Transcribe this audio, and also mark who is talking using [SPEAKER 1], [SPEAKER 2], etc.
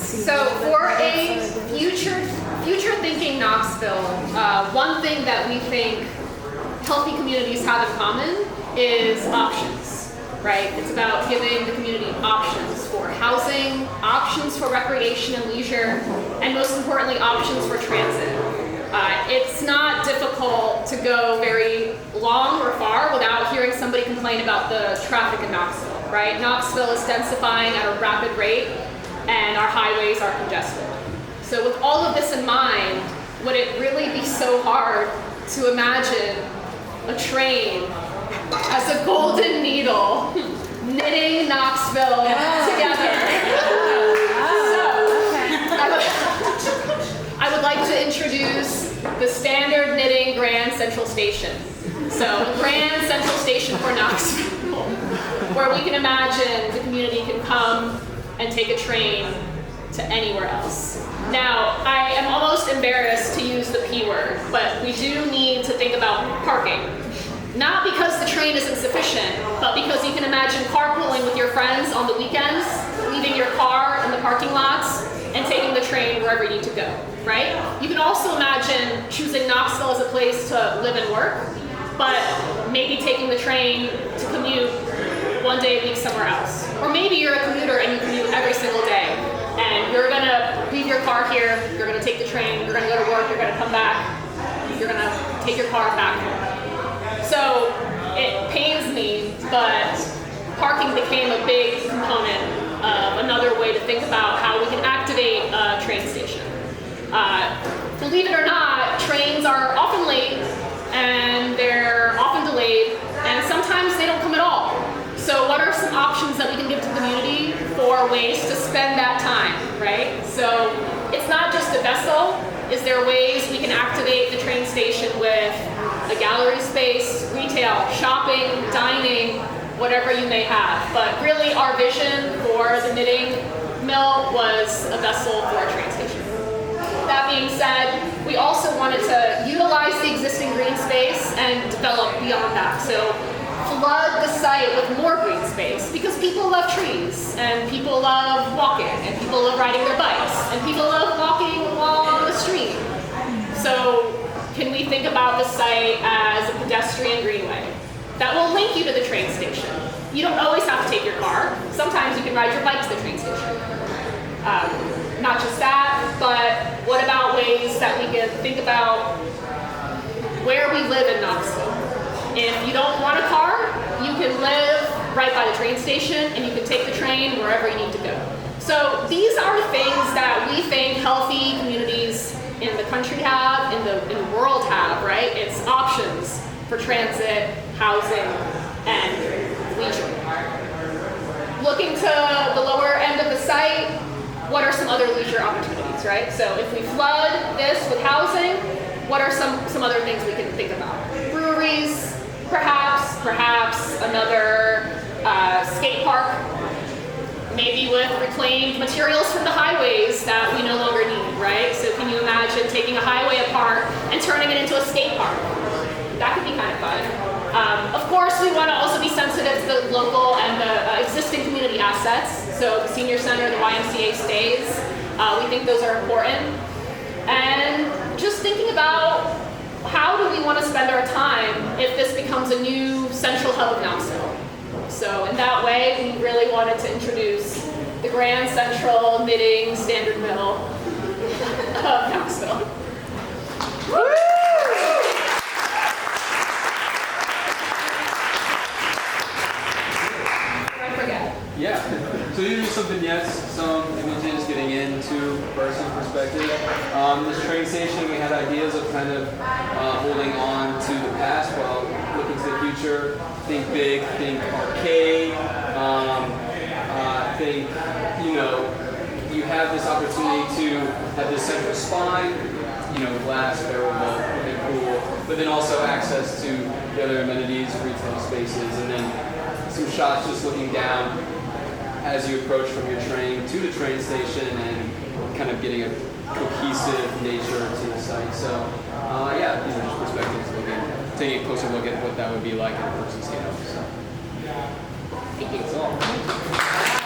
[SPEAKER 1] So for a future-thinking Knoxville, one thing that we think healthy communities have in common is options, right? It's about giving the community options for housing, options for recreation and leisure, and most importantly, options for transit. It's not difficult to go very long or far without hearing somebody complain about the traffic in Knoxville, right? Knoxville is densifying at a rapid rate, and our highways are congested. So with all of this in mind, would it really be so hard to imagine a train as a golden needle knitting Knoxville together? I would like to introduce the standard knitting Grand Central Station. So Grand Central Station for Knoxville, where we can imagine the community can come and take a train to anywhere else. Now, I am almost embarrassed to use the P word, but we do need to think about parking. Not because the train isn't sufficient, but because you can imagine carpooling with your friends on the weekends, leaving your car in the parking lots, and taking the train wherever you need to go, right? You can also imagine choosing Knoxville as a place to live and work, but maybe taking the train to commute one day a week somewhere else. Or maybe you're a commuter and you commute every single day, and you're gonna leave your car here, you're gonna take the train, you're gonna go to work, you're gonna come back, you're gonna take your car back home. So it pains me, but parking became a big component of another way to think about how we can activate a train station. Believe it or not, trains are often late, and they're often delayed, and sometimes they don't come at all. So what are some options that we can give to the community for ways to spend that time, right? So it's not just a vessel. Is there ways we can activate the train station with a gallery space, retail, shopping, dining, whatever you may have? But really our vision for the knitting mill was a vessel for a train station. That being said, we also wanted to utilize the existing green space and develop beyond that. So flood the site with more green space, because people love trees, and people love walking, and people love riding their bikes, and people love walking along the stream. So can we think about the site as a pedestrian greenway that will link you to the train station? You don't always have to take your car. Sometimes you can ride your bike to the train station. Not just that, but what about ways that we can think about where we live in Knoxville? If you don't want a car, you can live right by the train station, and you can take the train wherever you need to go. So these are things that we think healthy communities in the country have, in the world have, right? It's options for transit, housing, and leisure. Looking to the lower end of the site, what are some other leisure opportunities, right? So if we flood this with housing, what are some other things we can think about? Breweries, perhaps another skate park, maybe with reclaimed materials from the highways that we no longer need, right? So can you imagine taking a highway apart and turning it into a skate park? That could be kind of fun. Of course, we want to also be sensitive to the local and the existing community assets. So the senior center, the YMCA stays. We think those are important. And just thinking about how do we want to spend our time if this becomes a new central hub of Knoxville. So in that way, we really wanted to introduce the Grand Central Knitting Standard Mill of Knoxville. Woo!
[SPEAKER 2] Yeah, so these are some vignettes, some images getting into personal perspective. This train station, we had ideas of kind of holding on to the past while looking to the future. Think big, think arcade, think, you have this opportunity to have this central spine, glass, variable, and cool, but then also access to the other amenities, retail spaces, and then some shots just looking down as you approach from your train to the train station and kind of getting a cohesive nature to the site. So, just perspectives, taking a closer look at what that would be like on a person scale. So,
[SPEAKER 1] Thank you.
[SPEAKER 2] That's all.